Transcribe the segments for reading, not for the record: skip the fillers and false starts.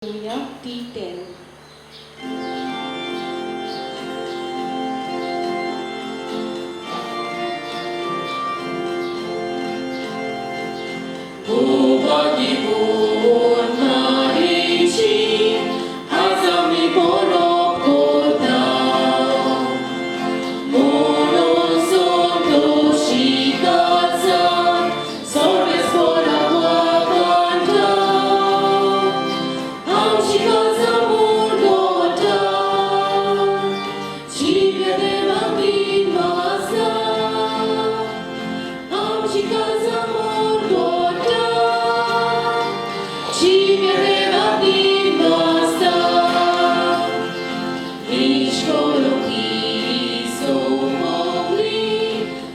T10. Bubagi pun marici hazami porok kota mono soto shikatsa sorbe spora wakanda amshikatsa murgota chivya deva vimasa amshikatsa murgota chivya deva vimasa ishkoro kiso mogli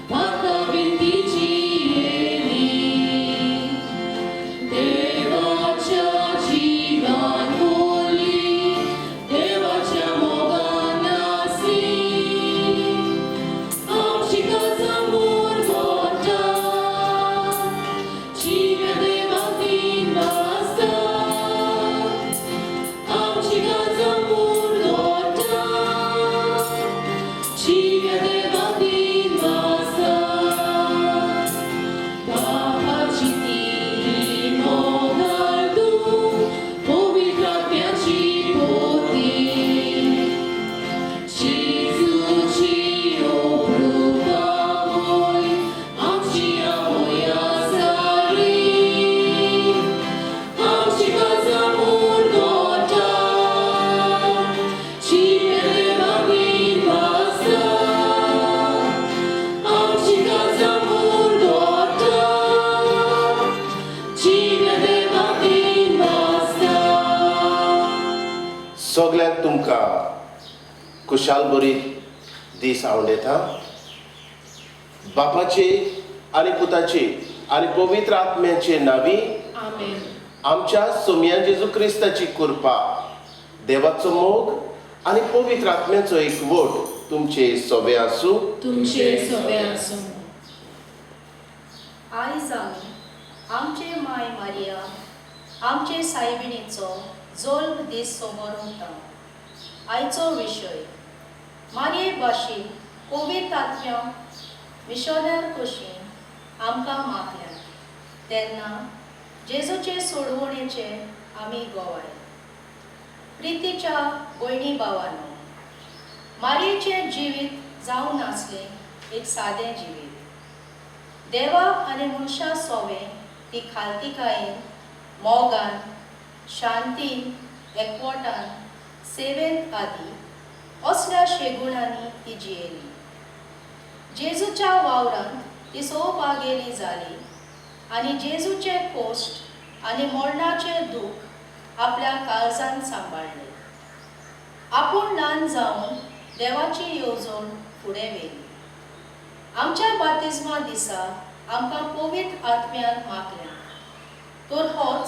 pata vindici devacha jivan holi devacha moganasi amshikatsa murgota chivya deva vimasa amshikatsa murgota chivya deva vimasa Papaciti mogaldu povitratmiaci poti Cizuci obrukavoj amčija moja sari amčikatsa murgota čivja deva vimasa amčikatsa murgota čivja deva vimasa सगळ्यांक तुमकां कुशाल बरी दीस आवडेता बापाचे आनी पुताचे आनी पवित्र आत्म्याचे नावी Amen. आमच्या सोम्या जेजू क्रिस्ताची कृपा देवाचो मोग आनी पवित्र आत्म्याचो एकवट तुमचे सोबे आसूं तुमचे सगळे आसूं. आयज आमी आमचे माय मारिया आमचे सायबिणीचो जल्म दीस समोर उरता. आयचो विशय मारये भाशेन पवित्र आत्म्या मिशनर कुशीन आमकां मागल्या तेन्ना जेजूचे सोडवणेचे आमी गोवाय. प्रितीच्या भयणी भावांनो, मारयेचें जिवीत जावन आसलें एक सादें जिवीत. देवा आनी मनशा सोबे ती खालतीकायेन मोगान शांतीन एकवटान सेवेंत आदी असल्या शेगुणांनी ती जियेली. जेजूच्या वावरांत ती सौभागेली जाली आनी जेजूचे कोश्ट आनी मरणाचे दूख आपल्या काळजांत सांबाळले. आपूण ल्हान जावन देवाची येवजण फुडें व्हेली. आमच्या बातिस्मा दिसा आमकां पवित्र आत्म्यान मागल्या. तर होच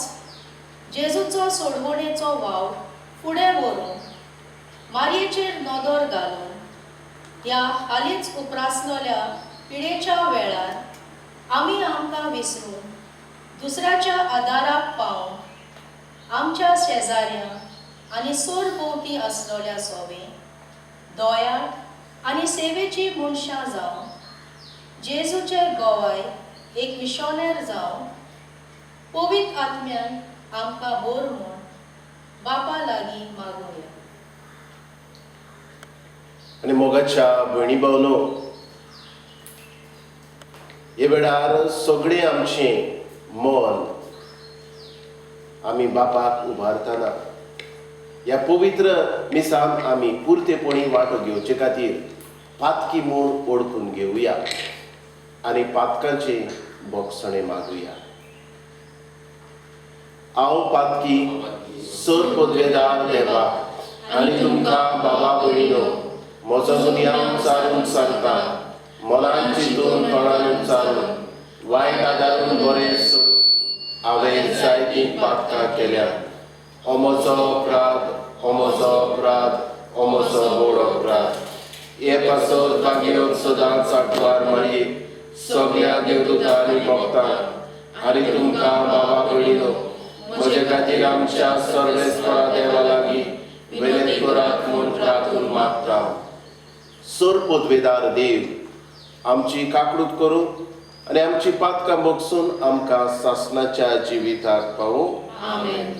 जेजूचो सोडवणेचो वाव फुडें व्हरून मारयेचेर नदर घालून ह्या हालींच उप्रासलोल्या पिडेच्या वेळार आमी आमकां विसरून दुसऱ्याच्या आदाराक पावून आमच्या शेजाऱ्यांक आनी सरभोंवती आसलोल्या सोबे दोयाळ आनी सेवेची मनशां जावन जेजूचे गोवाय एक मिशोनेर जावन पवित्र आत्म्यान आमकां बोर म्हूण बापा लागीं मागुया. आनी मोगाच्या भयणी भावनो, हे वेळार सगळें आमचें मन आमी बापाक उबारतना ह्या पवित्र मिसान आमी पुर्तेपणी वांटो घेवचे खातीर पातकी म्हूण ओळखून घेवया आनी पातकांचे भोगसणे मागुया. हांव पातकी सर पदवेदार देवा आनी तुमकां बाबा भयणीनो म्हजो दुनियाम चालून सांगता मनान चिंतून तोंडान उच्चारून वायट आदारून बरें सोडून हांवें जायतीं पातकां केल्यात. हो म्हजो अपराध, हो म्हजो अपराध, हो म्हजो व्हड अपराध. हे पासत भागीरथ सदांच सांठवार मारये सगळ्या देवदूतांनी भक्तांक आनी तुमकां बाबा भयणीनो म्हजे खातीर आमच्या सर्वेस्परा देवा लागीं विनंती करात म्हूण प्रार्थून मागता. सोर पदवेदार देव, आमची काकूट करूं आनी आमची पातकां बोगसून आमकां सासणाच्या जिविताक पावूं. आमेन.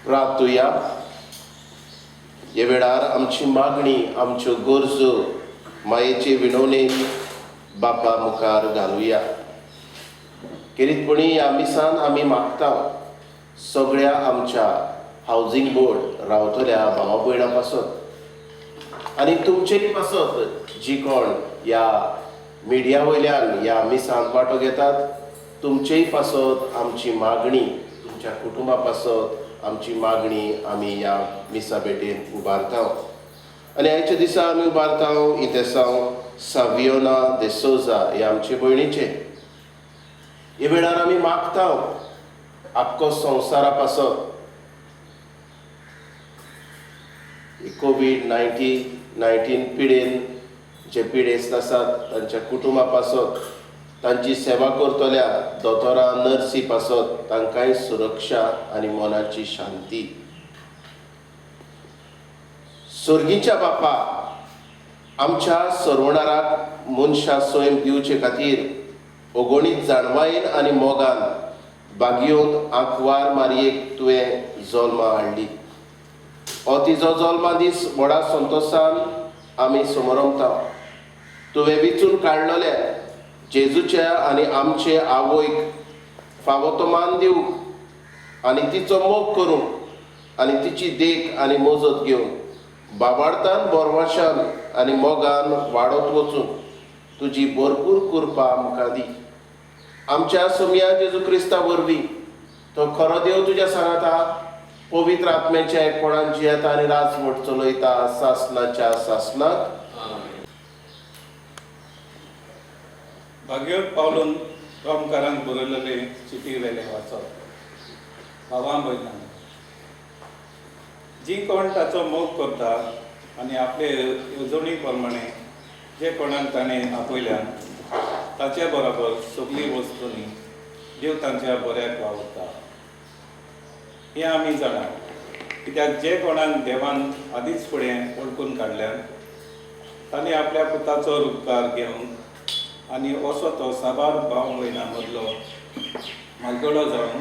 प्रार्थुया. हे वेळार आमची मागणी, आमच्यो गरजो मायेचे विणवणेक बापा मुखार घालुया. किरीतपणी ह्या मिसान आमी मागता सगळ्या आमच्या हावजींग बोर्ड रावतल्या भावा भयणां पासत आनी तुमचेय पासत जी कोण ह्या मिडिया वयल्यान ह्या मिसान वांटो घेतात, तुमचेय पासत आमची मागणी, तुमच्या कुटुंबा पासत आमची मागणी आमी ह्या मिसा भेटेन उबारता. आनी आयच्या दिसा आमी उबारता इतेसांव सावियोना दे सोजा हे आमचे भयणीचे. हे वेळार आमी मागता आख्खो संवसारा पासत कोविड-19 पिडेन जे पिडेस्त आसात तांच्या कुटुंबा पासत, तांची सेवा करतल्या दोतोरां नर्सी पासत तांकांय सुरक्षा आनी मनाची शांती. सर्गीच्या बापा, आमच्या सर्वणाराक मनशा सोयम दिवचे खातीर अगणीत जाणवायेन आनी मोगान बागयोन आंकवार मारयेक तुवें जल्मा हाडली. हो तिजो जल्मा दीस व्हडा संतोशान आमी समरमता. तुवें विचून काडलेल्या जेजूच्या आनी आमचे आवयक फावो तो मान दिवंक आनी तिचो मोग करूंक आनी तिची देख आनी मोजत घेवन बाबार्थान बोरमाशान आनी मोगान वाडत वचून तुजी भरपूर कृपा आमकां दी. आमच्या सुमया जेजू क्रिस्ता वरवीं तो खरो देव तुज्या सांगाता पवित्र आत्म्याच्या एकपणान जियेता आनी राजवट चलयता सासणाच्या सासणाक. भाग्योत पावलून रोमकारांक बरयलेले चिटी वेले वाचप. भावां भयणां, जी कोण ताचो मोग करता आनी आपले येवजणी प्रमाणे जे कोणाक ताणें आपयल्यान ताचे बरोबर सगळी वस्तूंनी देव तांच्या बऱ्याक वावरता. हें आमी जाणा, कित्याक जे कोणाक देवान आदींच फुडें वळखून काडल्यान ताणें आपल्या पुताचो उपकार घेवन आनी असो तो साबार भाव भयणां मदलो मालगडो जावन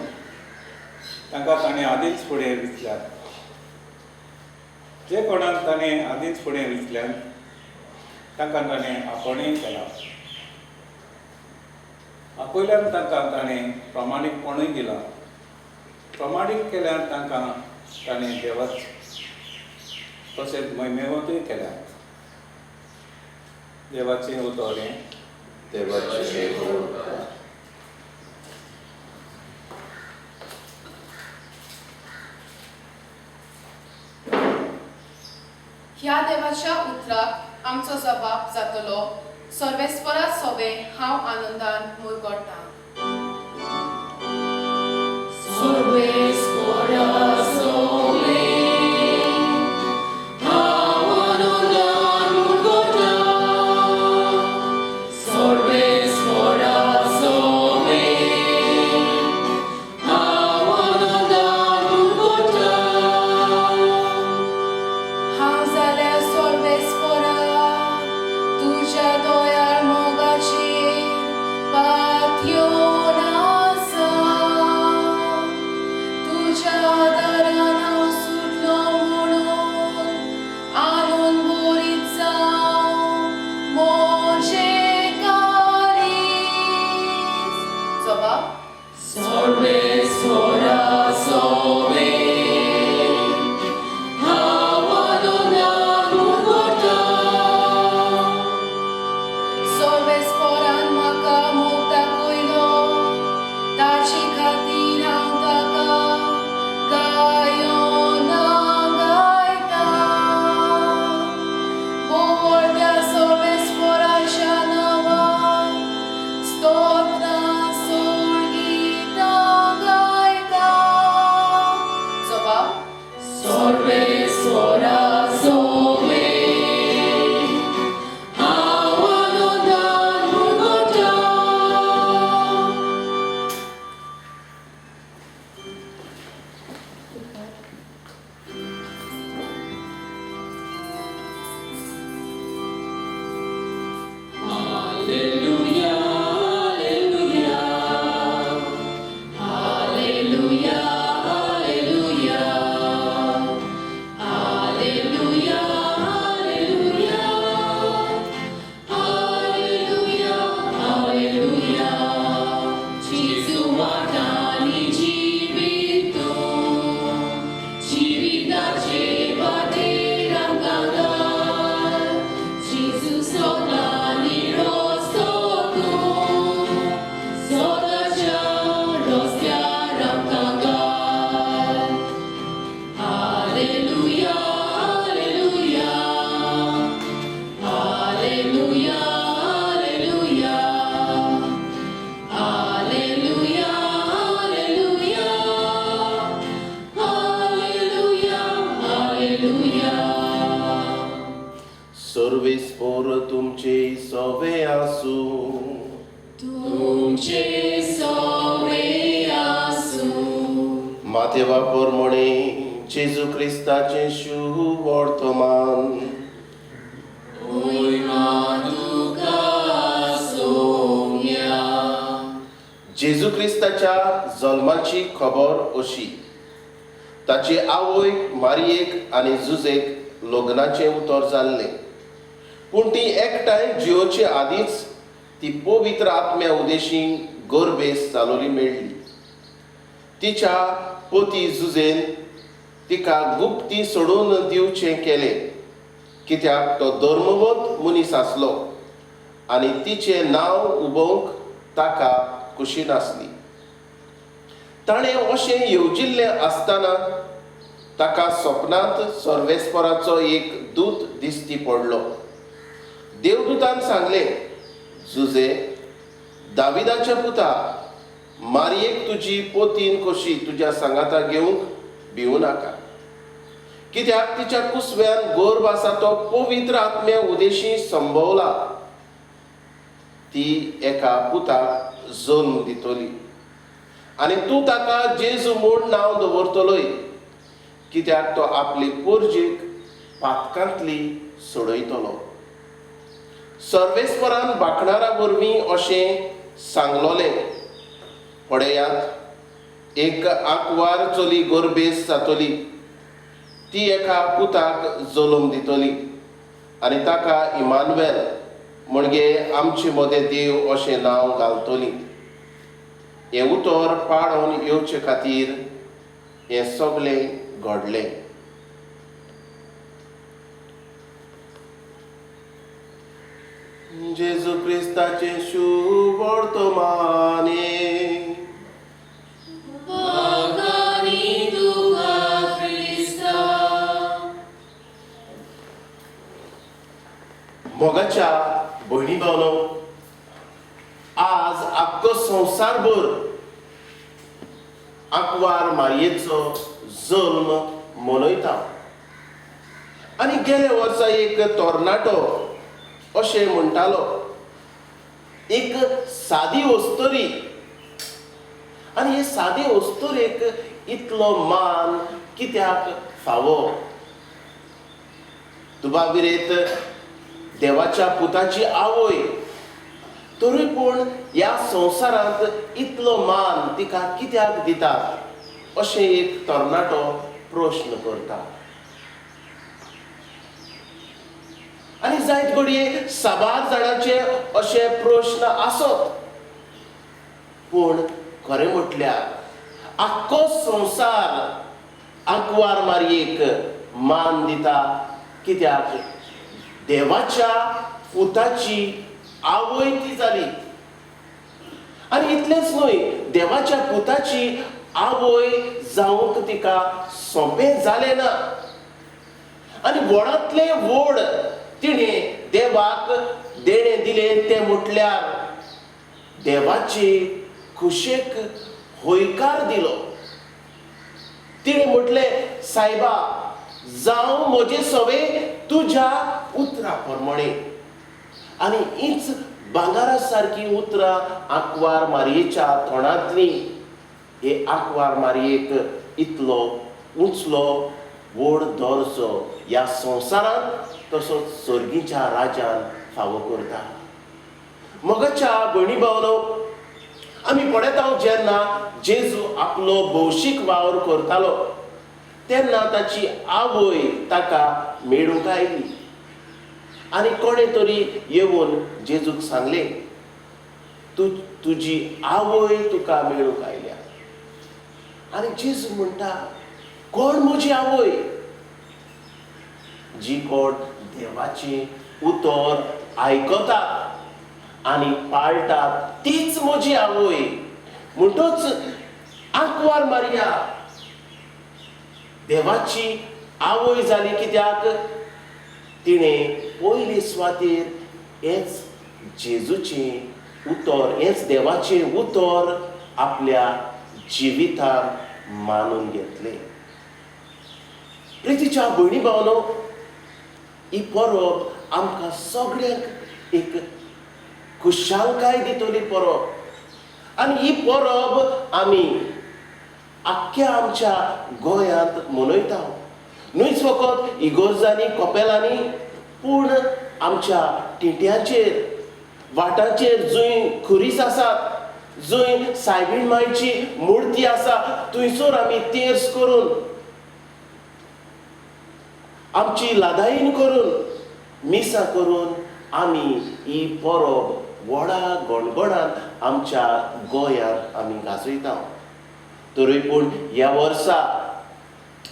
तांकां ताणें आदींच फुडें विचल्यात. जे कोणाक ताणें आदींच फुडें विचल्यान तांकां ताणें आपणय केला. आपयल्यान तांकां ताणें प्रामाणीकपणूय दिलां. प्रामाणीक केल्यान तांकां ताणें देवाच तशेंच महिमेवंतूय केल्यात. देवाचें उतोरें. देवाचे ह्या देवाच्या उतराक आमचो जबाब जातलो. सर्वेस्परा सोबे हांव आनंदान मुरगोडटां. सर्वेस्परा सोबे हांव आनंदान मुरगोडटां. सर्वेस्परा सोबे हांव आनंदान मुरगोडटां. हांव जाल्यार सर्वेस्परा तुज्या दोयाळ मोगाचेर पातयेवन आसा. तुज्या आदारान हांव सुटलो म्हणून आनंद भरीत जावं म्हजें काळीज. जबाब. सर्वेस्परा सोबे हांव आनंदान मुरगोडटां. सर्वेस्परान म्हाका मोग दाखयलो, ताचे खातीर हांव ताका गायोना गायता. व्हडल्या सर्वेस्पराच्या नांवान स्तोत्रां सोळगितां गायता. जबाब. सर्वेस्परा सोबे हांव आनंदान मुरगोडटां. Alleluia, alleluia, alleluia, alleluia, alleluia, alleluia, alleluia, alleluia. Gesù वाटानी जीविताचे वाटेर आमकां घाल. Gesù सोदलानी रस्तो तूं, सोदाच्या रस्त्यार आमकां घाल. Alleluia, alleluia, alleluia, alleluia, alleluia, alleluia, alleluia, alleluia. सर्वेस्पर तुमचे सोबे आसूं. तुमचे सोबे आसूं. मातेवा पोरमणे जेजू क्रिस्ताचे शुभ वर्तमान. Oi maduka somia. जेजू क्रिस्ताच्या जल्माची खबर अशी. ताची आवयक मारियेक आनी जुजेक लग्नाचें उतर जाल्लें, पूण ती एकठांय जियोचे आदींच ती पवित्र आत्म्या उदेशीं गर्भेस जालोली मेळ्ळी. तिच्या पती जुजेन तिका गुप्ती सोडून दिवचें केलें, कित्याक तो धर्मवंत मनीस आसलो आनी तिचें नांव उबोवंक ताका खुशी नासली. ताणें अशें येवजिल्लें आसतना ताका सपनांत सर्वेस्पराचो एक दूत दिश्टी पडलो. देवदूतान सांगलें, जुजे, दाविदाच्या पुता, मारयेक तुजी पोतीन कशी तुज्या सांगाता घेवंक भिवू नाका, कित्याक तिच्या कुसव्यान गर्भ आसा तो पवित्र आत्म्या उदेशी संभवला. ती एका पुताक जल्म दितली आनी तूं ताका जेजू म्हूण नांव दवरतलोय, कित्याक तो आपली पोरजीक पातकांतली सोडयतलो. सर्वेस्परान बाखणारा वरवीं अशें सांगलोलें, पळयात, एक आंकवार चली गर्भेस जातली, ती एका पुताक जल्म दितली आनी ताका इमानुएल म्हणजे आमचे मदें देव अशें नांव घालतली. हें उतर पाळोवन येवचे खातीर हें सगळें घडलें. जेजू क्रिस्ताचे शुभ वर्तमाने. Pagani tuka Christa. मोगाच्या भयणी भावनो, आज आख्खो संवसारभर आंकवार मारयेचो जल्म मनयता. आनी गेल्या वर्सा एक तरणाटो अशें म्हणटालो, एक सादी वस्तोरी, आनी हे सादे वस्तोरेक इतलो मान कित्याक फावो? तुबाविरेत देवाच्या पुताची आवय, तरी पूण ह्या संवसारांत इतलो मान तिका कित्याक दितात? अशें एक तरणाटो प्रश्न करता. आनी जायत घडये साबार जाणांचे अशे प्रश्न आसत, पूण खरें म्हटल्यार आख्खो संवसार आंकवार मारयेक मान दिता, कित्याक देवाच्या पुताची आवय ती जाली. आनी इतलेंच न्हय, देवाच्या पुताची आवय जावंक तिका सोंपें जालें ना. आनी व्हडांतलें व्हड तिणें देवाक देणें दिलें तें म्हटल्यार देवाचे खुशेक होयकार दिलो. तिणें म्हटलें, सायबा, जावं म्हजे सवे तुज्या उतरा प्रमाणे. आनी हीच भांगारा सारकी उतरां आंकवार मारयेच्या तोंडांतलीं. हे आंकवार मारयेक इतलो उंचलो व्हड दर्जो ह्या संवसारांत तसोच सर्गीच्या राजान फावो करता. मोगाच्या भयणी भावनो, आमी पळयता जेन्ना जेजू आपलो भौशीक वावर करतालो तेन्ना ताची आवय ताका मेळूंक आयली. आनी कोणें तरी येवन जेजूक सांगलें, तुजी आवय तुका मेळूंक आयल्या. आनी जेजू म्हणटा, कोण म्हजी आवय? जी कोण देवाचें उतर आयकतात आनी पाळटात तीच म्हजी आवय. म्हणटूच आंकवार मारया देवाची आवय जाली, कित्याक तिणें पयले सुवातेर हेच जेजूचें उतर, हेच देवाचें उतर आपल्या जिवितांत मानून घेतलें. प्रितीच्या भयणी भावनो, ही परब आमकां सगळ्यांक एक खुशालकाय दितली परब. आनी ही परब आमी आख्ख्या आमच्या गोंयांत मनयता. न्हयच फकत इगोर्जांनी कपेलांनी, पूण आमच्या टिट्यांचेर, वाटांचेर जंय खुरीस आसात जंय सायबीण मायची मुर्ती आसा थंयसर आमी तेर्स करून आमची लादायीन करून मिसां करून आमी ही परब व्हडा गणगणान आमच्या गोंयांत आमी गाजयता. तरी पूण ह्या वर्सा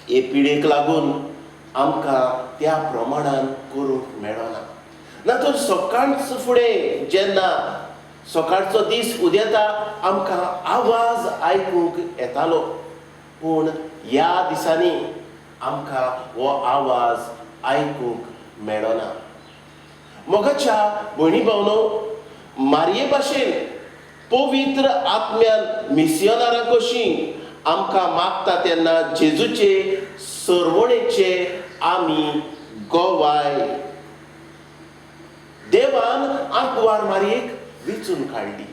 हे पिडेक लागून आमकां त्या प्रमाणान करूंक मेळना. ना तर सकाळचो फुडें जेन्ना सकाळचो दीस उदेता आमकां आवाज आयकूंक येतालो, पूण ह्या दिसांनी आमकां हो आवाज आयकूंक मेळना. मोगाच्या भयणी भावनो, मारये भाशेन पवित्र आत्म्यान मिसियोनारां कशीं आमकां मागता तेन्ना जेजूचे सरवणेचे आमी गोवाय देवान आंकवार मारयेक वेंचून काडली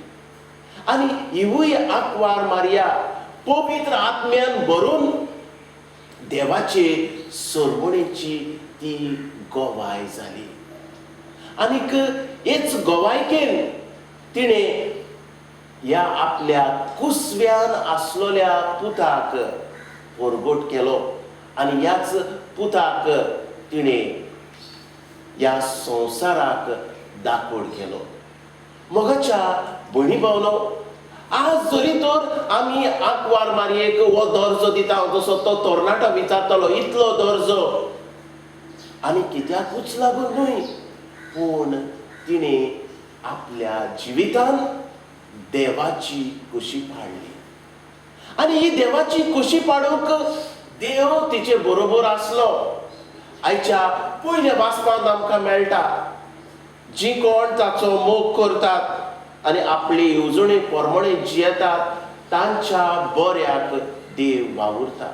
आनी हिवूय आंकवार मारया पवित्र आत्म्यान भरून देवाचे सरवणेची ती गोवाय जाली. आनीक हेच गोवायकेन तिणें ह्या आपल्या कुसव्यान आसलोल्या पुताक परगट केलो आनी ह्याच पुताक तिणें ह्या संवसाराक दाखोड केलो. मोगाच्या भयणी भावनो, आज जरी तर आमी आंकवार मारयेक हो दर्जो दिता, जसो तो तरणाटो विचारतलो इतलो दर्जो, आनी कित्याकूच लागून न्हय, पूण तिणें आपल्या जिवितान देवाची कुशी पाडली. आनी ही देवाची कुशी पाडूंक देव तिचे बरोबर आसलो. आयच्या पयल्या वाचपांत आमकां मेळटा, जी कोण ताचो मोग करतात आनी आपली येवजणे पोरमणे जियेतात तांच्या बऱ्याक देव वावुरता.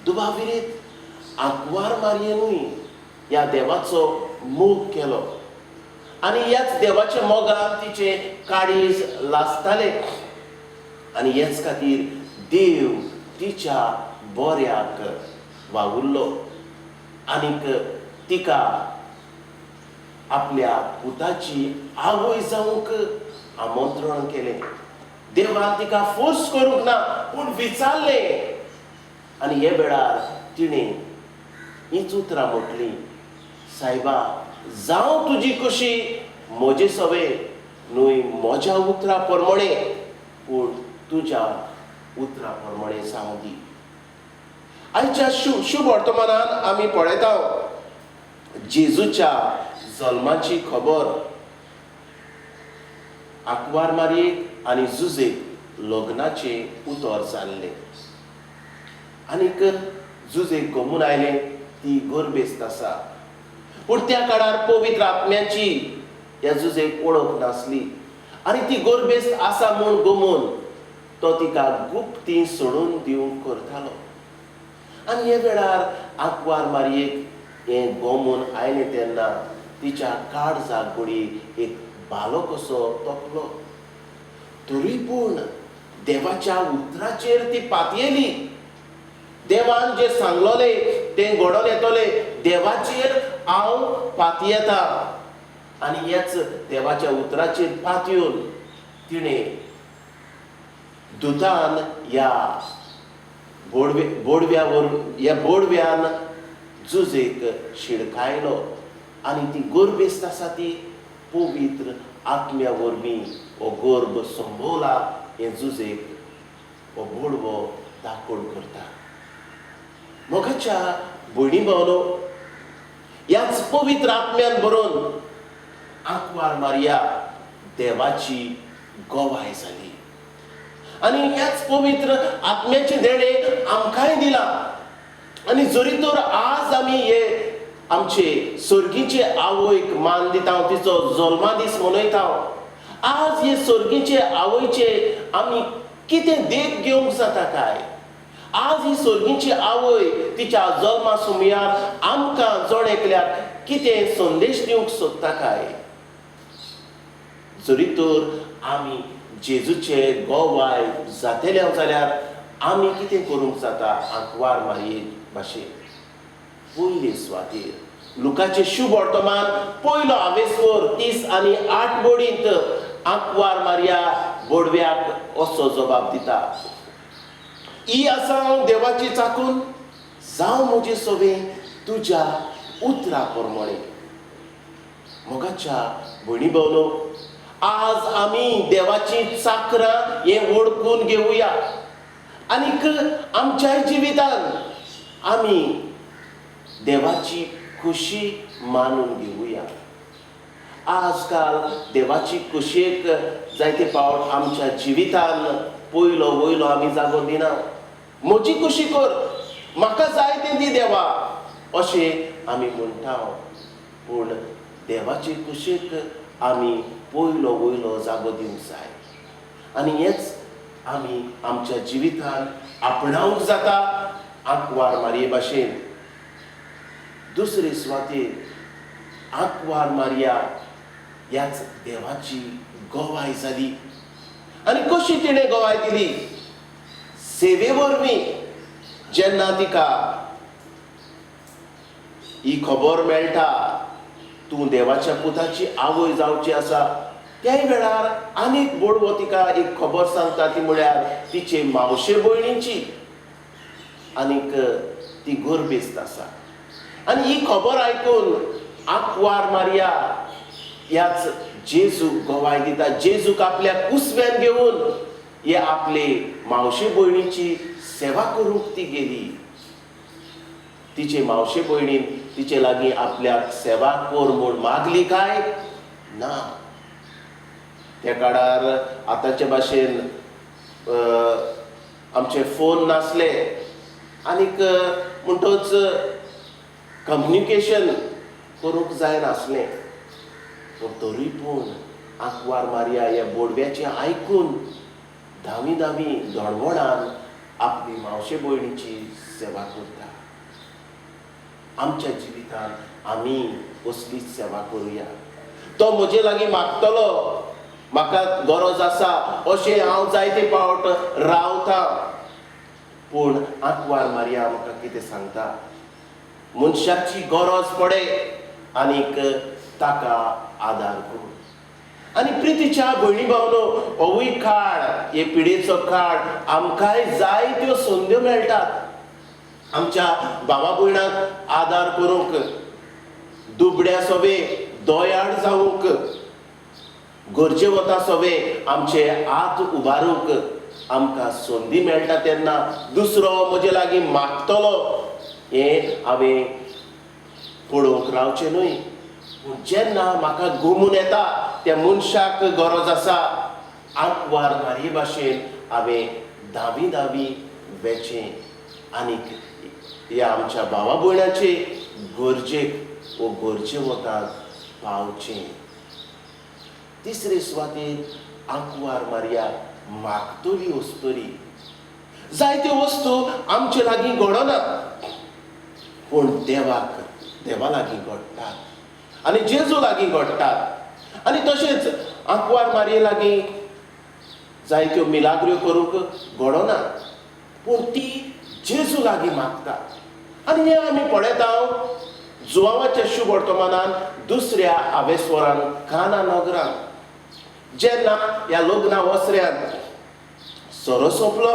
दुबाविरीत आंकवार मारयेनूय ह्या देवाचो मोग केलो आनी ह्याच देवाच्या मोगान तिचे काळीज लासताले आनी हेच खातीर देव तिच्या बऱ्याक वावुरलो आनीक तिका आपल्या पुताची आवय जावंक आमंत्रण केलें. देवान तिका फोर्स करूंक ना, पूण विचारलें आनी हे वेळार तिणें हीच उतरां म्हटलीं, सायबा, जावं तुजी कुशी म्हजे सवे न्हय म्हज्या उतरा प्रमाणे, पूण तुज्या उतरा प्रमाणे जावं दी. आयच्या शुभ वर्तमानान आमी पळयता जेजूच्या जल्माची खबर. आंकवार मारयेक आनी जुजेक लग्नाचे उतर जाल्ले आनीक जुजेक गमून आयलें, ती गर्भेस्त आसा. पूण त्या काळार पवित्र आत्म्याची ह्या जुजेक वळख नासली आनी ती गर्भेस्त आसा म्हूण गमून तो तिका गुप्ती सोडून दिवंक करतालो. आनी हे वेळार आंकवार मारयेक हें गमून आयलें तेन्ना तिच्या काळजाक घोडी एक बालो कसो तोपलो. तरी पूण देवाच्या उतराचेर ती पातयेली. देवान जे सांगलोले तें घडोवन येतोले, देवाचेर हांव पातयेता. आनी हेच देवाच्या उतराचेर पातयेवन तिणें दुतान ह्या बोडव्यान जुजेक शिडकायलो आनी ती गर्भेस्त आसा ती पवित्र आत्म्या वरवीं हो गर्भ संभोवला. हे जुजेक हो बोडवो दाखोड करता. मोगाच्या भयणी भावनो, ह्याच पवित्र आत्म्यान बरोवन आंकवार मारया देवाची गोवाय जाली आनी ह्याच पवित्र आत्म्याचे देणे आमकांय दिला. आनी जरी तर आज आमी हे आमचे सर्गीचे आवयक मान दिता, तिचो जल्मा दीस मनयता, आज हे सर्गीचे आवयचे आमी कितें देख घेवंक जाता काय? आज ही सर्गीची आवय तिच्या जल्मा सुमयार आमकां जण एकल्याक कितें संदेश दिवंक सोदता काय? जरी तर आमी जेजूचे गोवाय जातले जाल्यार आमी कितें करूंक जाता? आंकवार मारये भाशेन पयले सुवातेर लुकाचे शुभ वर्तमान पयलो हावेसवर 30 आनी 8 बोडींत आंकवार मारया बोडव्याक असो जबाब दिता, ही आसा हांव देवाची चाकून, जावं म्हजे सोबे तुज्या उतरा प्रमाणे. मोगाच्या भयणी भावनो, आज आमी देवाची चाकरां हे ओळखून घेवया आनीक आमच्या जिवितान आमी देवाची खुशी मानून घेवया. आजकाल देवाची कुशेक जायते फावट आमच्या जिवितान पयलो वयलो आमी जागो दिना. म्हजी कुशी कर, म्हाका जाय तें दी देवा अशें आमी म्हणटा. पूण देवाची कुशेक आमी पयलो वयलो जागो दिवंक जाय. आनी हेच आमी आमच्या जिवितान आपणावंक जाता आंकवार मारये भाशेन. दुसरे सुवातेर आंकवार मारया ह्याच देवाची गोवाय जाली. आनी कशी तिणें गोवाय दिली? सेवे वरवीं जेन्ना तिका ही खबर मेळटा तूं देवाच्या पुताची आवय जावची आसा, त्याय वेळार आनीक बोडवो तिका एक खबर सांगता, ती म्हळ्यार तिचे मावशे भयणीची. आनीक ती गर्भेस्त आसा. आनी ही खबर आयकून आंकवार मारया ह्याच जेजूक गोवाय दिता. जेजूक आपल्या कुसव्यान घेवन हे आपले मावशे भयणीची सेवा करूंक ती गेली. तिचे मावशे भयणीन तिचे लागीं आपल्याक सेवा कर म्हूण मागली काय ना. त्या काळार आतांचे भाशेन आमचे फोन नासले आनीक म्हणटच कम्युनिकेशन करूंक जाय नासलें. पूण तरी पूण आंकवार मारया ह्या बोडव्याचें आयकून धावी दडवणान आपली मावशे भयणीची सेवा करता. आमच्या जिवितान आमी असलीच सेवा करुया. तो म्हजे लागीं मागतलो, म्हाका गरज आसा अशें हांव जायते फावट रावतां. पूण आंकवार मारया म्हाका कितें सांगता? मनशाची गरज पडे आनीक ताका आदार करूं. आनी प्रितीच्या भयणी भावनो, होवूय काळ, हे पिडेचो काळ आमकांय जायत्यो संद्यो मेळटात आमच्या भावा भयणांक आदार करूंक, दुबड्या सोबे दोयाड जावूंक, गरजे वता सोबे आमचे हात उबारूंक आमकां संदी मेळटा तेन्ना दुसरो म्हजे लागीं मागतलो हें हांवें पळोवंक रावचें न्हय. पूण जेन्ना म्हाका घुमून येता त्या मनशाक गरज आसा, आंकवार मारये भाशेन हांवें धावी वेचें आनीक ह्या आमच्या भावा भयणाचे गरजेक वो गरजे वताक पावचें. तिसरे सुवातेर आंकवार मारया मागतली वस्तुरी. जायत्यो वस्तू आमचे लागीं घडना पूण देवा लागीं घडटात आनी जेजू लागीं घडटात. आनी तशेंच आंकवार मारये लागीं जायत्यो मिलाग्र्यो करूंक घडना पूण ती जेजू लागीं मागता. आनी हें आमी पळयता जुवांवाच्या शुभ वर्तमानान दुसऱ्या आवेस्वरान काना नगरान जेन्ना ह्या लग्ना वसऱ्यान सोरो सोंपलो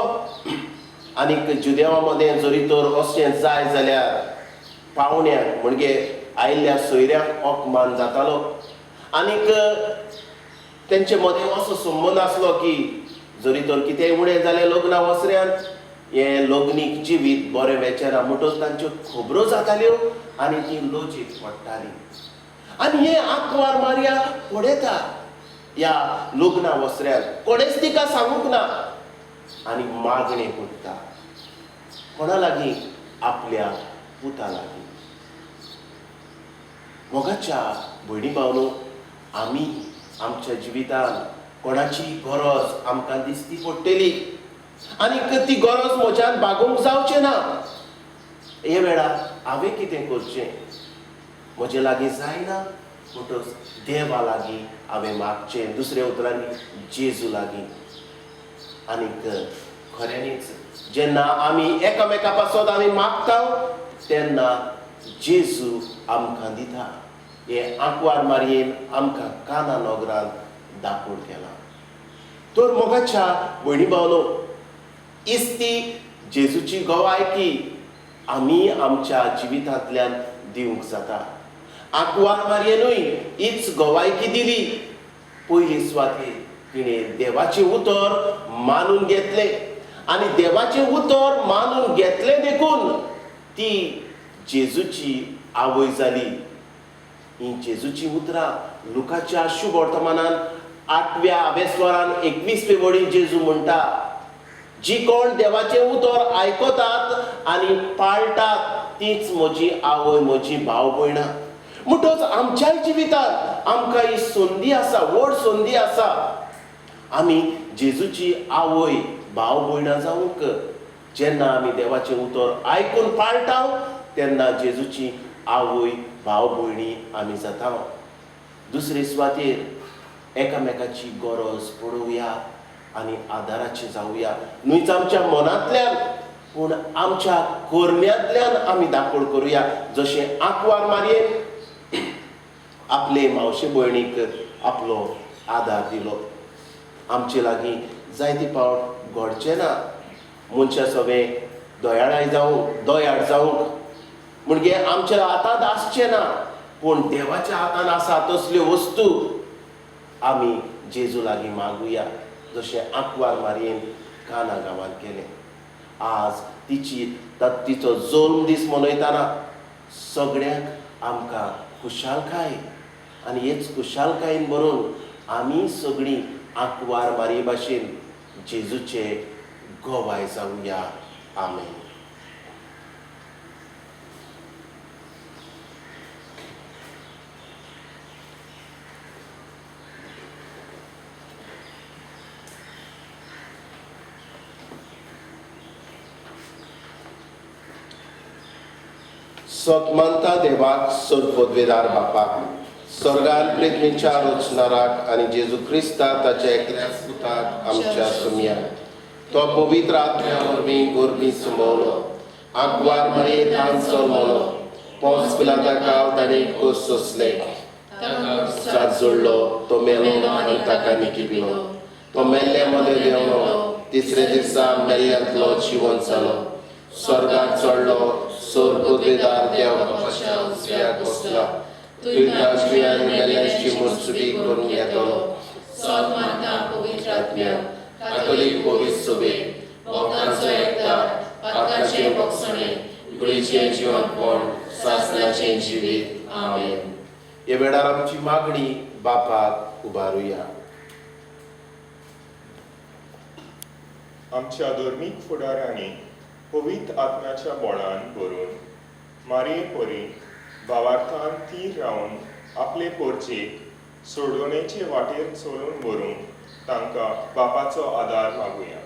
आनीक जुदेवा मदें जरी तर अशें जाय जाल्यार पावण्यांक म्हणजे आयिल्ल्या सोयऱ्यांक अपमान जातालो आनीक तेंचे मदें असो संबंद आसलो की जरी तर कितेंय उणें जालें लग्ना वसऱ्यान हें लग्नीक जिवीत बरें वेचना म्हणटच तांच्यो खबरो जाताल्यो आनी ती लोचीत पडटाली. आनी हें आंकवार मारया पळयता ह्या लग्ना वसऱ्यान कोणेच तिका सांगूंक ना आनी मागणें करता. कोणा लागीं? आपल्या पुता लागीं. मोगाच्या भयणी भावनो, आमी आमच्या जिवितान कोणाची गरज आमकां दिसती पडटली आनीक ती गरज म्हज्यान भागोवंक जावचें ना. हे वेळार हांवें कितें करचें? म्हजे लागीं जायना म्हणटच देवा लागीं हांवें मागचें. दुसऱ्या उतरांनी जेजू लागीं. आनीक खऱ्यांनीच जेन्ना आमी एकामेका पासत आमी मागता तेन्ना जेजू आमकां दिता. हे आंकवार मारयेन आमकां काना नगरान दाखोवन गेला. तर मोगाच्या भयणी भावनो, इस्ती जेजूची गोवायकी आमी आमच्या जिवितांतल्यान दिवंक जाता. आंकवार मारयेनूय हीच गोवायकी दिली. पयली सुवातेर तिणें देवाचें उतर मानून घेतलें आनी देवाचें उतर मानून घेतलें देखून ती जेजूची आवय जाली. ही जेजूची उतरां लुकाच्या शुभ वर्तमानांत 8व्या आवेस्वरान 21वे वडीन जेजू म्हणटा, जी कोण देवाचें उतर आयकतात आनी पाळटात तीच म्हजी आवय, म्हजी भाव भयणां. म्हणटच आमच्याय जिवितांत आमकां ही संदी आसा, व्हड संदी आसा. आमी जेजूची आवय, भाव भयणां जावंक. जेन्ना आमी देवाचें उतर आयकून पाळटा तेन्ना जेजूची आवय, भाव भयणी आमी जाता. दुसरे सुवातेर एकामेकाची गरज पळोवया आनी आदाराचे जावया. न्हूच आमच्या मनांतल्यान पूण आमच्या करण्यांतल्यान आमी दाखोड करुया. जशें आंकवार मारयेन आपले मावशे भयणीक आपलो आदार दिलो. आमचे लागीं जायते फावट घडचें ना. मनशां सगळें दयाळ जावंक म्हणजे आमच्या हातांत आसचें ना, पूण देवाच्या हातांत आसा तसल्यो वस्तू आमी जेजू लागीं मागुया. जशें आंकवार मारयेन काना गांवांत केलें. आज तिचो जल्म दीस मनयतना सगळ्यांक आमकां खुशालकाय आनी हेच खुशालकायेन भरून आमी सगळीं आंकवार मारये भाशेन जेजूचे गोवाय जावया. आमेन. सतमंता देवाक सोदपदवेदार बापाक, स्वर्गान पृथ्वीच्या रचणाराक आनी जेजू क्रिस्ता ताच्या एकल्याच पुताक आमच्या सुम्या तो पवित्र आत्म्या वरवीं गोरबी सुमोवलो, आंकवार मारयेंत जल्मलो, पोंस पिलाताक ताणें कोस सोंसले, सात जोडलो, तो मेलो आनी ताका निखिपिलो, तो मेल्ले मदें देंवलो, तिसरे दिसा मेल्ल्यांतलो जिवंत जालो, स्वर्गाक चडलो, सोदपदवेदार देव बापाच्या उजव्याक बसला, तुयें आनी मेल्ल्यांची मुर्चुडी करून येतलो. सतमंता पवित्र आत्म्या, कातोलीक पवित्र सभे, वखदांचो एकदार, पातकाचें भोगसणें, कुडीचें जिवंतपण, सासणाचें जिवीत. आमेन. हे वेळार आमची मागणी बापाक उबारुया. आमच्या धर्मीक फुडाऱ्यांनी पवित्र आत्म्याच्या बोळान भरून मारये परी भावार्थान थीर रावन आपले पोरचेक सोडवणेचे वाटेर चलून व्हरूंक तांकां बापाचो आदार मागुया.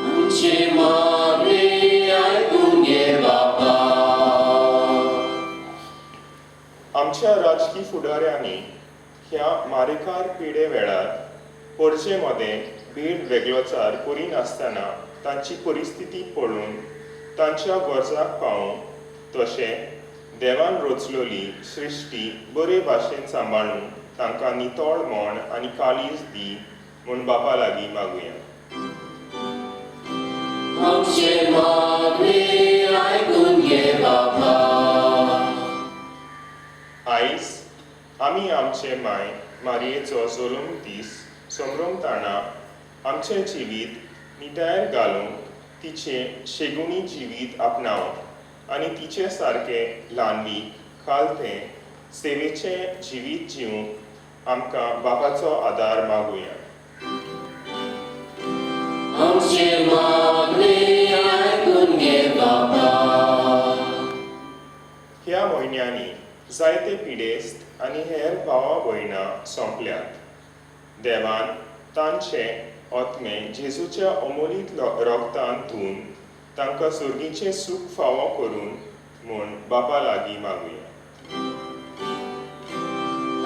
आमचे मागणे आयकून घे बापा. आमच्या राजकी फुडाऱ्यांनी ह्या मारेकार पिडे वेळार पोरचे मदें भीड वेगळोचार करिनासतना तांची परिस्थिती पळोवन तांच्या गरजाक पावूंक तशें देवान रचलोली सृश्टी बरे भाशेन सांबाळून तांकां नितळ मोण आनी काळीज दी म्हूण बापा लागीं मागुया. आमचे मागणे आयकून घे बापा. आयज आमी आमचे माय मारयेचो जल्म दीस संभ्रमताना आमचें जिवीत निटायर घालूंक तिचें शेगुणी जिवीत आपणावंक आनी तिचे सारके ल्हानवी खालतें सेवेचें जिवीत जिवंक आमकां बापाचो आदार मागुया. आमचे मागणे आयकून घे बापा. ह्या म्हयन्यांनी जायते पिडेस्त आनी हेर भावां भयणां सोंपल्यात. देवान तांचे आत्मे जेजूच्या अमोलीत रोगतान धुवन तांकां सुर्गीचें सूख फावो करून म्हूण बापा लागीं मागुया.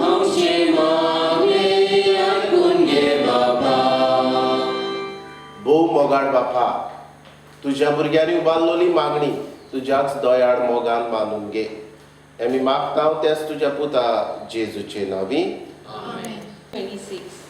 आमचे मागणे आयकून घे बापा. भोव मोगाळ बापा, तुज्या भुरग्यांनी उबारलोली मागणी तुज्याच दोयाळ मोगान मानून घे. आमी मागता तेच तुज्या पुता जेजूचे नांवी. 26.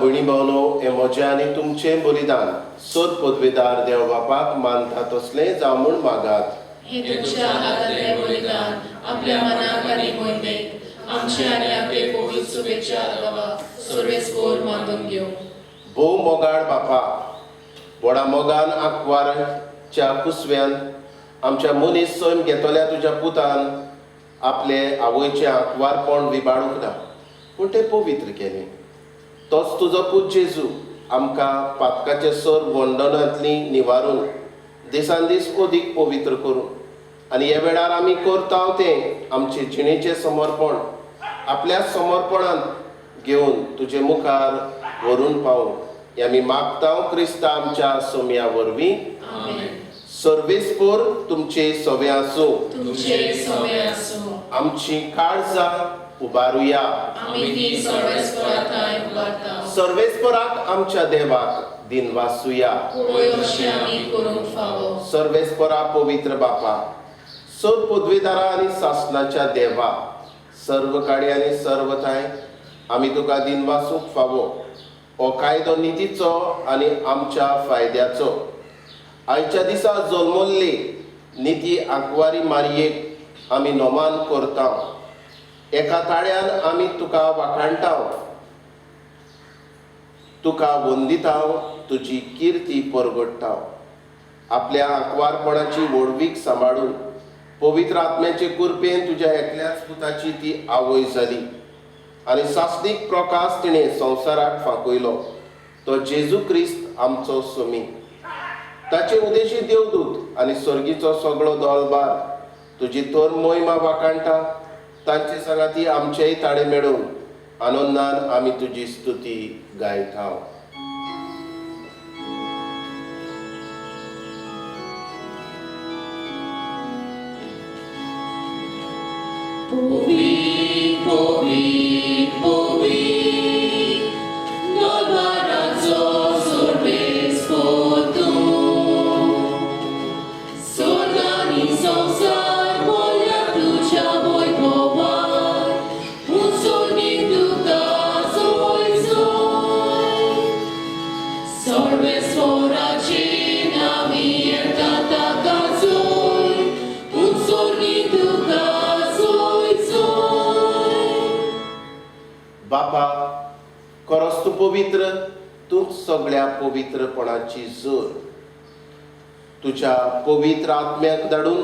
भयणी भावनो हे म्हजें आनी तुमचें बलिदान सोद पदवेदार देव बापाक मानता तसलें जावं म्हूण मागात. हे तुमच्या हातांतले बलिदान आपल्या मनाक आनी मोहिमेक आमचे आनी आपले पवित्र सुबेच्या अलावा सर्वेस्पोर मानून घेवं. भोव मोगाळ बापा, व्हडा मोगान आंकवारच्या कुसव्यान आमच्या मनीस सैम घेतल्या तुज्या पुतान आपले आवयचें आंकवारपण विबाळूंक ना, पूण तें पवित्र केलें. तोच तुजो पूत जेजू आमकां पातकाचे सर वंडनांतली निवारून दिसान दीस अदीक पवित्र करून आनी ह्या वेळार आमी करता तें आमचे जिणेचें समर्पण आपल्या समर्पणांत घेवन तुजे मुखार व्हरून पावूं हें आमी मागता क्रिस्ता आमच्या सोम्या वरवीं. आमेन. सर्वेस्पोर तुमचे सवे आसूं. तुमचे सवे आसूं. आमची काळजां उबारुया. आमी ती सर्वेस्पराताय उबारता. सर्वेस्पराक आमच्या देवाक दिनवासुया. पळय अशें आमी करूंक फावो. सर्वेस्परा पवित्र बापा, सर पदवेदारा आनी सासणाच्या देवा, सर्व काळी आनी सर्वथाय आमी तुका दिनवासूंक फावो. हो कायदो नितीचो आनी आमच्या फायद्याचो. आयच्या दिसा जल्मल्ली निती आंकवारी मारयेक आमी नोमान करता. एका ताळ्यान आमी तुका वाखाणटा, तुका वंदितांव, तुजी किर्ती परगडटा. आपल्या आंकवारपणाची व्हडवीक सांबाळून पवित्र आत्म्याचे कृपेन तुज्या एकल्याच पुताची ती आवय जाली आनी सासणीक प्रकाश तिणें संवसाराक फांकयलो. तो जेजू क्रिस्त आमचो सोमी. ताचे उदेशी देवदूत आनी सर्गीचो सगळो दळबार तुजी तर मोहिमा वाखाणटा. तांचे सांगाती आमचेय ताळे मेळून आनंदान आमी तुजी स्तुती गायता. बापा, खरोच तूं पवित्र, तूंच सगळ्या पवित्रपणाची जोर. तुज्या पवित्र आत्म्याक धाडून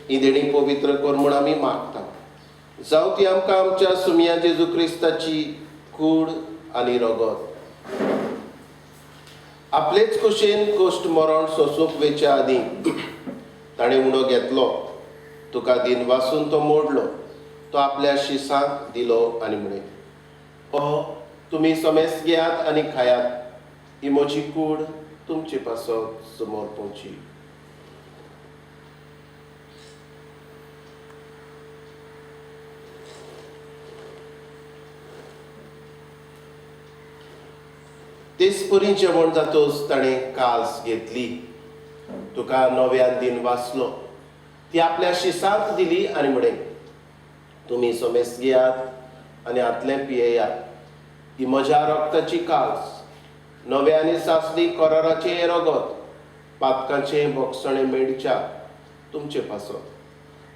ही देणी पवित्र कर म्हूण आमी मागता. जावं ती आमकां आमच्या सुमिया जेजू क्रिस्ताची कूड आनी रगत आपलेच कुशेन कश्ट मरण सोंसूंक वेच्या आदीं ताणें उडो घेतलो, तुका दिनवासून तो मोडलो, तो आपल्या शिसांक दिलो आनी म्हणे, तुमी समेस घेयात आनी खायात, ही म्हजी कूड तुमचे पासत समोर पोवची. तेचपरी जेवण जातोच ताणें कास घेतली, तुका नव्यान दिन वाचलो, ती आपल्या शिसांक दिली आनी म्हणे, तुमी समेस घेयात आनी हातलें पियेयात, ही म्हज्या रक्ताची कास, नव्यानी सासली कराराचें रगत, पातकाचें भोगसणें मेडच्या तुमचे पासत,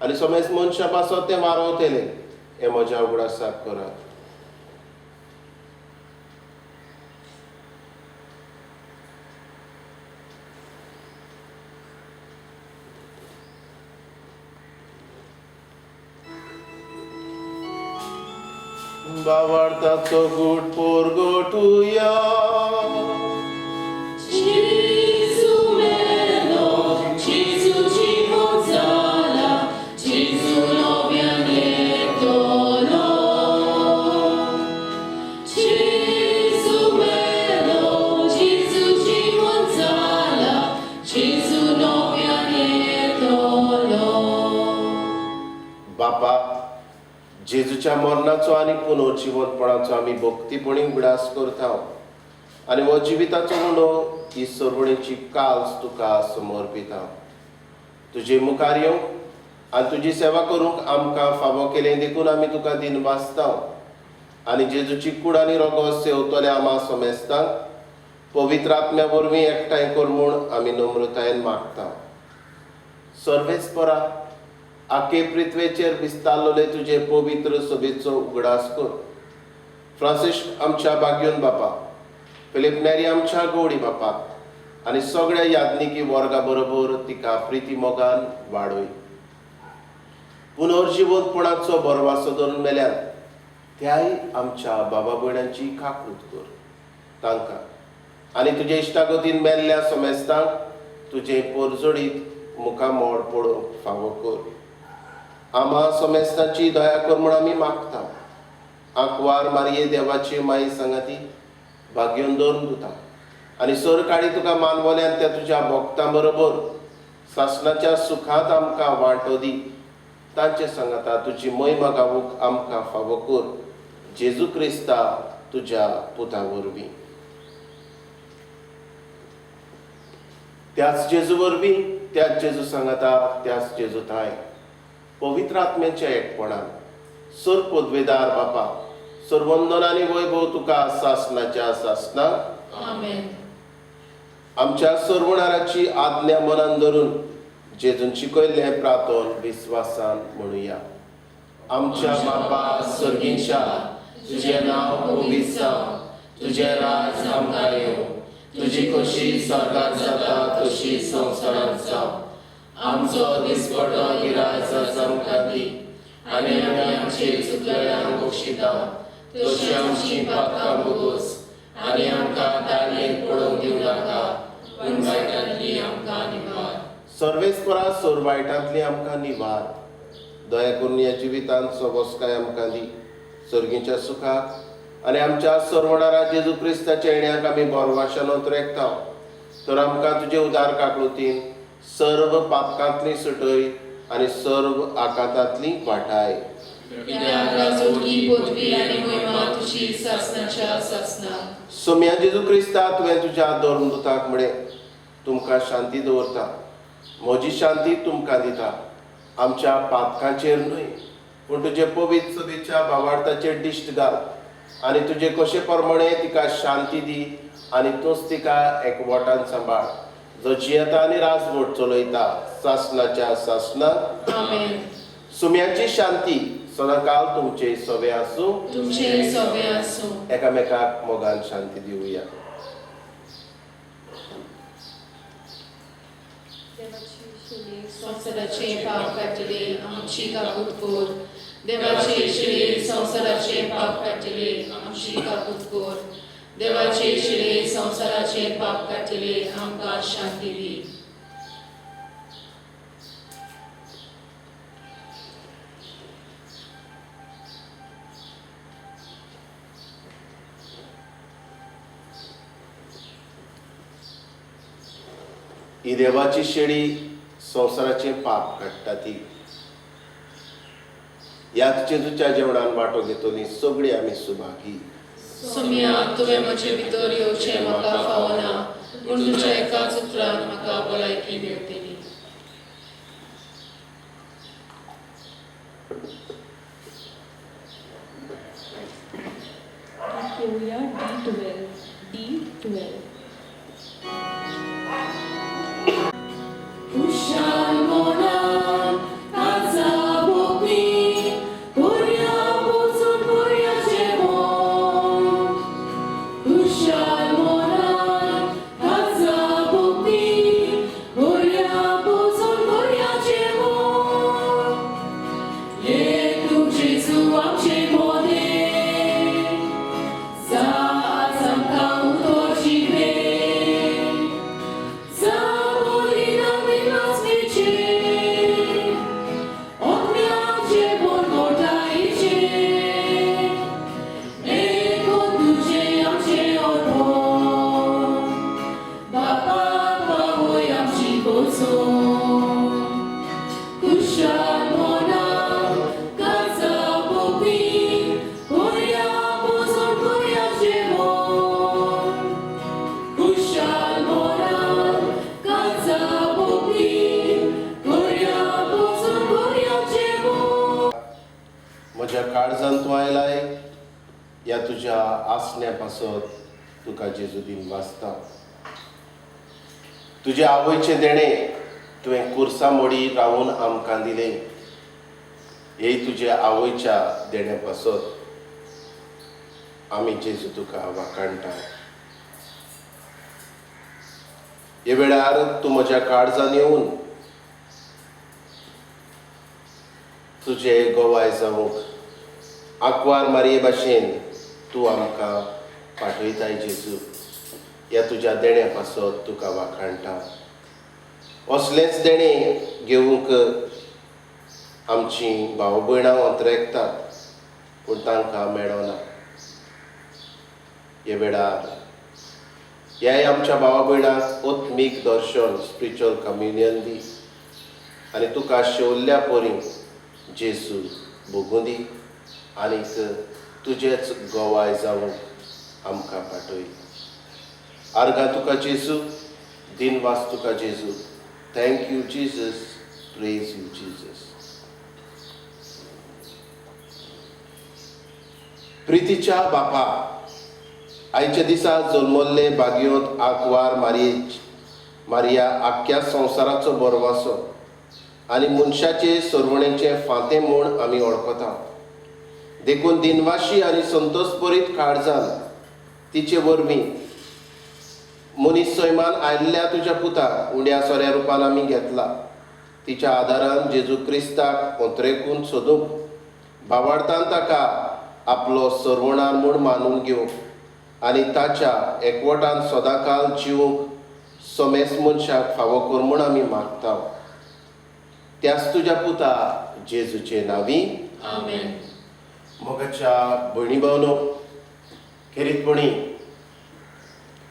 आनी समेस मनशा पासत तें वारोवतलें, हें म्हज्या उगडासाक करात. बावार्थाचो गूट पोरगोटुया. Gesù melo, Gesù Gozala, Gesù novianetolo. Gesù melo, Gesù Gozala, Gesù novianetolo. बापा, जेजूच्या मरणाचो आनी पुनर्जीवनपणाचो आमी भक्तीपणी उगडास करता आनी हो जिविताचो मुंडो ही सरवणेची काल्स तुका समर्पिता. तुजे मुखार येवंक आनी तुजी सेवा करूंक आमकां फावो केलें देखून आमी तुका दिन वाचता आनी जेजूची कूड आनी रोगो सेवतले आमा सोमेस्तांक पवित्र आत्म्या वरवीं एकठांय कर म्हूण आमी नम्रतायेन मागता. सर्वेस्परा आखे पृथ्वेचेर विस्तारलोले तुजे पवित्र सभेचो उगडास कर. फ्रांसिस्क आमच्या बागयोन बापा, फिलीप नेरी आमच्या गवडी बापाक आनी सगळ्या याज्ञिकी वर्गा बरोबर तिका प्रिती मोगान वाडय. पुनर्जीवनपणाचो बरवासो धरून मेल्यान त्याय आमच्या बाबा भयणांची काकूट कर. तांकां आनी तुजे इश्टागतीन मेल्ल्या सोमेस्तांक तुजे परजोडीत मुखामोड पडोवंक फावो कर. आमा सोमेस्तांची दया कर म्हूण आमी मागता. आंकवार मारये देवाची माई सांगाती भाग्योन दवरून दिता आनी सर काडी तुका मानवल्यान त्या तुज्या भक्तां बरोबर सासणाच्या सुखांत आमकां वांटो दी. तांचे सांगाता तुजी महिमा गावूंक आमकां फावो कर. जेजू क्रिस्ता तुज्या पुता वरवीं. त्याच जेजू वरवीं, त्याच जेजू सांगाता, त्याच जेजू थाय पवित्र आत्म्याच्या एकपणान सर पदवेदार बापा, सर वंदन आनी वैभव तुका सासणाच्या सासणाक. आमेन. आमच्या सर्वणाराची आज्ञा मनान धरून जेजून शिकयल्लें प्रार्थन विस्वासान म्हणुया. आमच्या बापा सर्गीच्या, तुजें नांव पवित्र जावं, तुजें राज आमकां येवं, तुजी खोशी स्वर्गांत जाता तशी संवसारांत जावं. आमचो दिसपटो गिराय आज आमकां दी आनी आमी आमची चुकलेल्यांक बक्षिता तशी आमची पातकां भोगोस आनी आमकां दाळयेंत पडोवंक दिवं नाका, पूण वायटांतली आमकां निवार. सर्वेस्परा सर वायटांतली आमकां निवार. दया करून ह्या जिवितांत सोबोसकाय आमकां दी. सर्गीच्या सुखाक आनी आमच्या सर्वणारा जेजू क्रिस्ताच्या येण्याक आमी बोरवाशान रेखता. तर आमकां तुजे उदार काकळुतीन सर्व पातकांतली सुटय आनी सर्व आकांतांतली वाटाय. कित्याक राजोगी पदवी आनी महिमा तुजी सासणाच्या सासणाक. सोम्या जेजू क्रिस्ता तुवें तुज्या धर्मदूताक म्हळें तुमकां शांती दवरता, म्हजी शांती तुमकां दिता. आमच्या पातकांचेर न्हय पूण तुजे पवित्र सभेच्या भावार्थाचेर दिश्ट घाल आनी तुजे कशे प्रमाणे तिका शांती दी आनी तूंच तिका एकवटान सांबाळ, जो जियेता आनी राजवट चलयता सासणाच्या सासणाक. आमेन. सुम्याची शांती सदांकाल तुमचे सवे आसूं. तुमचे सवे आसूं. एकामेकाक मोगान शांती दिवया. संवसाराचे पाप काडटले आमची काकूट कर. देवाचे शिळे संवसाराचे पाप काडटले आमची काकूट कर. देवाचे शिळे संवसाराचे पाप काडटले आमकां शांती दी. ही देवाची शेळी संवसाराचे पाप काडटा ती. ह्याच जेजूच्या जेवणान वांटो घेतली सगळीं आमी सुभागी. सोम्या तुवें म्हजे भितर येवचें म्हाका फावना, पूण तुज्या एकाच उतरान म्हाका भलायकी मेळटली. घेऊया D12. खुशाल मोनान काजा भोगली, बऱ्या पोसून बऱ्या जेवण. खुशाल मोनान काजा भोगली, बऱ्या तुज्या आसण्या पासत तुका जेजू दिन वाचता. तुज्या आवयचें देणें तुवें कुर्सा मोडी रावून आमकां दिलें. हे तुज्या आवयच्या देण्या पासत आमी जेजू तुका वाखाणटा. हे वेळार तूं म्हज्या काळजान येवन तुजे गोवाय जावंक आंकवार मारये भाशेन तूं आमकां पाठयताय जेजू. ह्या तुज्या देण्या पासत तुका वाखाणटा. असलेंच देणें घेवंक आमचीं भाव भयणां अंतरेकतात पूण तांकां मेळना. हे वेळार ह्याय आमच्या भावा भयणांक ओत्मीक दर्शन स्पिरिच्युअल कम्युनियन दी आनी तुका शेवल्ल्या पोरी जेजू भोगूं दी आनीक तुजेच गोवाय जावंक आमकां पाठय. आर्गां तुका जेजू, दिनवास तुका जेजू. Thank you Jesus, praise you Jesus. प्रितीच्या बापा, आयच्या दिसा जल्मल्ले भाग्योत आंकवार मारिया आख्ख्या संवसाराचो बरवासो आनी मनशाचे सरवणेचे फांतें म्हूण आमी वळखता. देखून दिनवाशी आनी संतोशभरीत काळजान तिचे वरवीं मनीस सैमान आयिल्ल्या तुज्या पुताक उंड्या सोऱ्या रुपान आमी घेतला. तिच्या आदारान जेजू क्रिस्ताक अंतरेकून सोदूंक भावार्थान ताका आपलो सरवणान म्हूण मानून घेवंक आनी ताच्या एकवटान सदांकाल जिवंक सोमेस मनशाक फावो कर म्हूण आमी मागता. त्याच तुज्या पुता जेजूचे नांवी आमेन. मोगाच्या भयणी भावनो, खेरीतपणी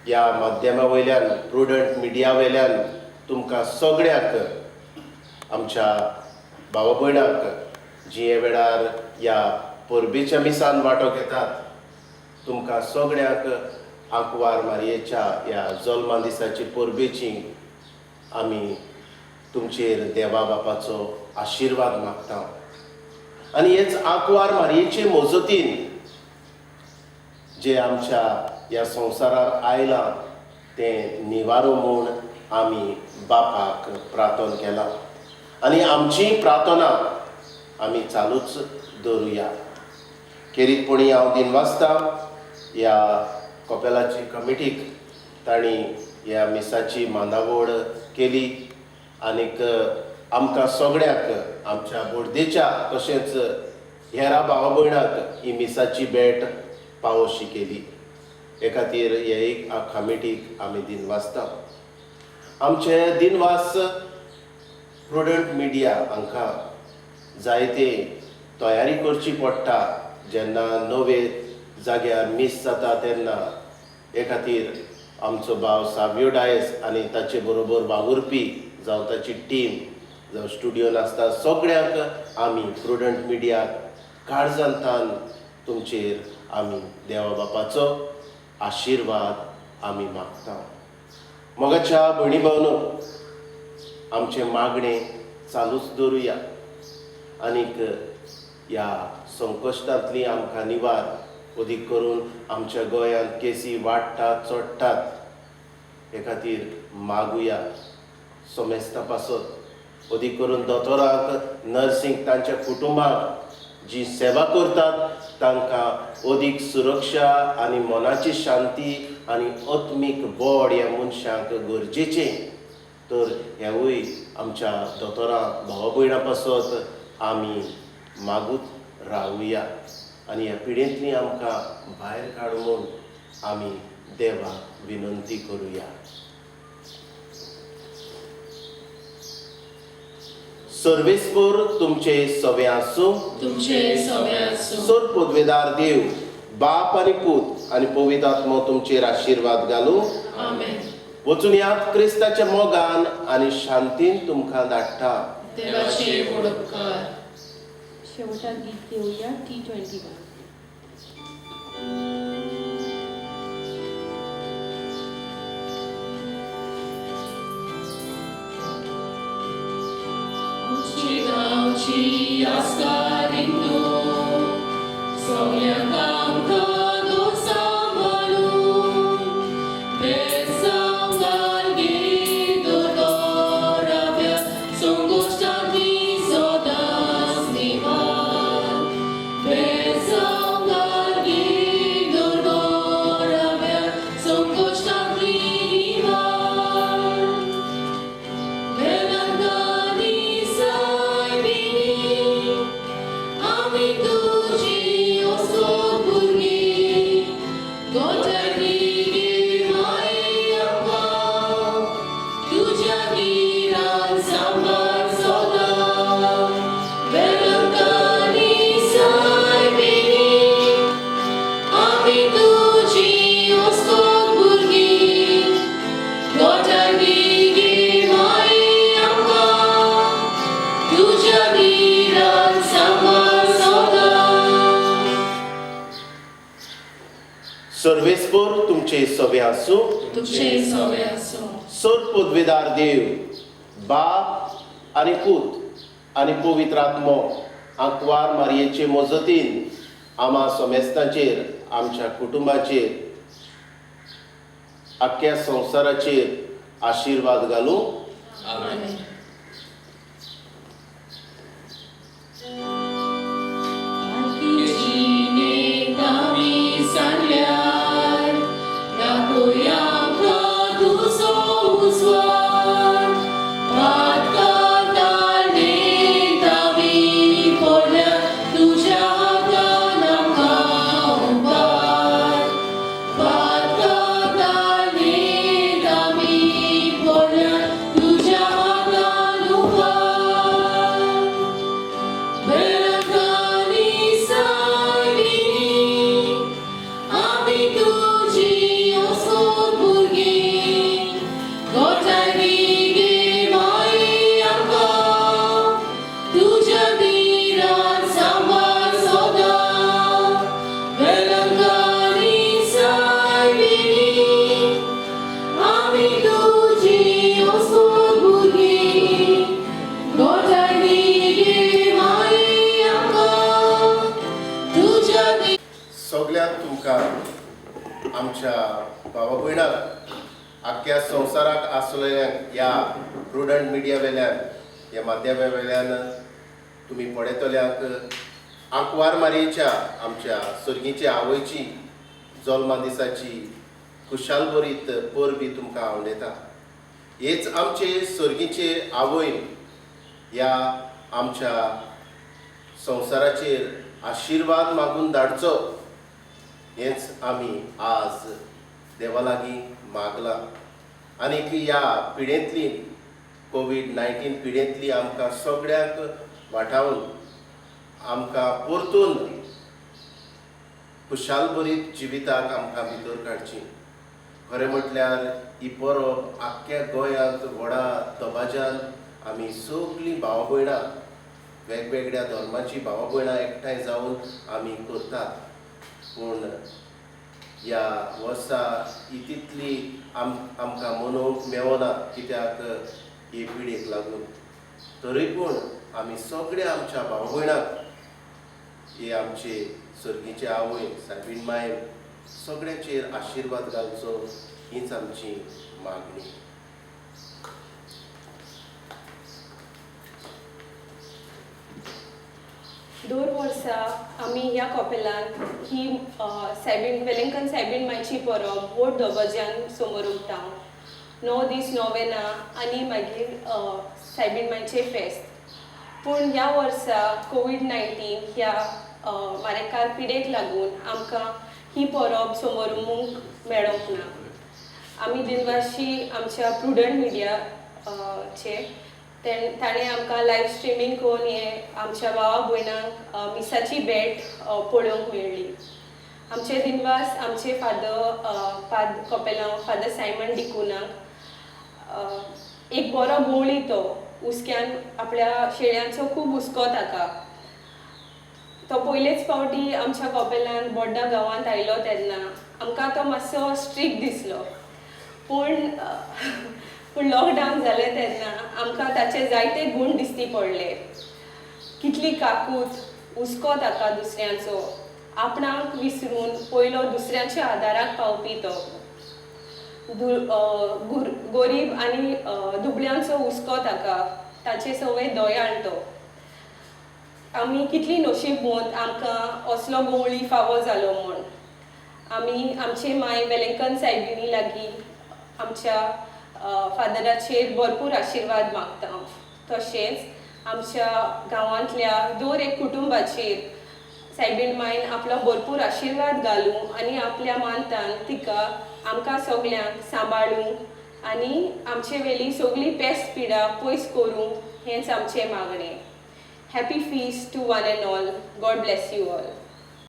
ह्या माध्यमा वयल्यान प्रुडंट मिडिया वयल्यान तुमकां सगळ्यांक आमच्या भावा भयणांक जी हे वेळार ह्या परबेच्या मिसान वांटो घेतात तुमकां सगळ्यांक आंकवार मारयेच्या ह्या जल्मा दिसाची परबेची आमी तुमचेर देवा बापाचो आशिर्वाद मागता. आनी हेच आंकवार मारयेचे मोजतीन जे आमच्या ह्या संवसारार आयलां तें निवारो म्हूण आमी बापाक प्रार्थना केला आनी आमची प्रार्थना आमी चालूच दवरुया. खेरीतपणी हांव दिनवासता ह्या कपेलाची कमिटीक तांणी ह्या मिसाची मांदावळ केली आनीक आमकां सगळ्यांक आमच्या बोर्देच्या तशेंच हेरा भावा भयणांक ही मिसाची भेट पावोशी केली. हे खातीर हे एक कमिटीक आमी दिनवासता. आमचे दिनवास प्रुडंट मिडिया हांकां जायते तयारी करची पडटा जेन्ना नवे जाग्यार मिस जाता तेन्ना. हे खातीर आमचो भाव सावियो डायस आनी ताचे बरोबर वावुरपी जावं ताची टीम जावं स्टुडियोन आसता सगळ्यांक आमी प्रुडंट मिडियाक काळजांतान तुमचेर आमी देवा बापाचो आशिर्वाद आमी मागता. मोगाच्या भयणी भावनो, आमचे मागणे चालूच दवरुया आनीक ह्या संकश्टांतली आमकां निवार अदीक करून आमच्या गोंयांत केसी वाडटात चडटात हे खातीर मागुया. सोमेस्ता पासत अदीक करून दोतोरांक नर्सींक तांच्या कुटुंबाक जी सेवा करतात तांकां अदीक सुरक्षा आनी मनाची शांती आनी आत्मीक बोड ह्या मनशांक गरजेचें. तर हेवूय आमच्या दोतोरां भावा भयणां पासत आमी मागूत रावुया आनी ह्या पिडेंतली आमकां भायर काड म्हूण आमी देवाक विनंती करुया. सर्वेस्पर तुमचे सवे आसूं. तुमचे सवे आसूं. सोर पदवेदार देव बाप आनी पूत आनी पवित्र आत्मो तुमचेर आशिर्वाद घालूं. आमेन. वचून यात क्रिस्ताच्या मोगान आनी शांतीन तुमकां धाडटा. देवाचे उपकार. शेवटाक गीत घेऊया T21. Ci ascarindu, somiacam cadu सर्वेस्पर तुमचे सवे आसूं. तुमचे सवे आसूं. सोर पदवेदार देव बाप आनी पूत आनी पवित्र आत्मो आंकवार मारयेचे मजतीन आम्हा समेस्तांचेर, आमच्या कुटुंबाचेर, आख्ख्या संवसाराचेर आशीर्वाद घालूं. आमेन. सगळ्यांक तुमकां, आमच्या भावा भयणांक, आख्ख्या संवसाराक आसलेल्यांक ह्या प्रुडंट मिडिया वेल्यान, ह्या माध्यमा वेल्यान तुमी पळयतल्यांक आंकवार मारयेच्या आमच्या सर्गीचे आवयची जल्मा दिसाची खुशाल बरीत परबी तुमकां हांव उलयतां. हेच आमचे सर्गीचे आवय ह्या आमच्या संवसाराचेर आशिर्वाद मागून धाडचो, हेच आमी आज देवा लागीं मागलां. आनीक ह्या पिडेंतली, कोविड-19 पिडेंतली आमकां सगळ्यांक वाटावून आमकां परतून खुशाल बरीत जिविताक आमकां भितर काडची. खरें म्हटल्यार ही परब आख्ख्या गोंयांत व्हडा दबाज्यान आमी सगळीं भावा भयणां, वेगवेगळ्या धर्माची भावा भयणां एकठांय जावन आमी करतात. पूण ह्या वर्सा ही तितली आमकां मनोवंक मेवना, कित्याक ही पिडेक लागून. तरी पूण आमी सगळे आमच्या भावा भयणांक, हे आमचे सर्गीचे आवय सायबीण मायन सगळ्यांचेर आशिर्वाद घालचो, हीच आमची मागणी. दर वर्सा आमी ह्या कॉपेलान ही वेलिंगकन सायबीण मायची परब व्हड दबाज्यान समोर उरता. 9 दीस नोवेना आनी मागीर सायबीण मायचे फेस्त. पूण ह्या वर्सा कोविड-19 ह्या मारेकार पिडेक लागून आमकां ही परब समोरूंक मेळोंक ना. आमी दिनवाशी आमच्या प्रुडंट मिडिया ताणें आमकां लायव्ह स्ट्रिमींग करून हे आमच्या भावा भयणांक मिसाची भेट पळोवंक मेळ्ळी. आमचे दिनवास आमचे कपेलांव फादर सायमन डिकुनाक एक बरो गोवळी तो उस्क्यान आपल्या शेळ्यांचो खूब हुस्को ताका. तो पयलेच फावटी आमच्या कपेलान बोड्डा गांवांत आयलो तेन्ना आमकां तो मातसो स्ट्रिक्ट दिसलो. पूण लॉकडावन जालें तेन्ना आमकां ताचे जायते गूण दिश्टी पडले. कितली काकूट, हुस्को ताका दुसऱ्यांचो, आपणाक विसरून पयलो दुसऱ्यांच्या आदाराक पावपी तो. गरीब आनी दुबळ्यांचो हुस्को ताका, ताचे सवय दयाळ तो. आमी कितली नशीबवंत आमकां असलो गोवळी फावो जालो म्हूण. आमी आमचे माय वेलिंगकन सायबिणी लागीं आमच्या फादराचेर भरपूर आशिर्वाद मागता. तशेंच आमच्या गांवांतल्या दर एक कुटुंबाचेर सायबीण मायन आपलो भरपूर आशिर्वाद घालूं आनी आपल्या मानतान तिका आमकां सगल्यांक सांबाळूं आनी आमचे वेली सगळी पेस्त पिडा पयस करूं, हेंच आमचें मागणें. Happy feast to one and all. God bless you all.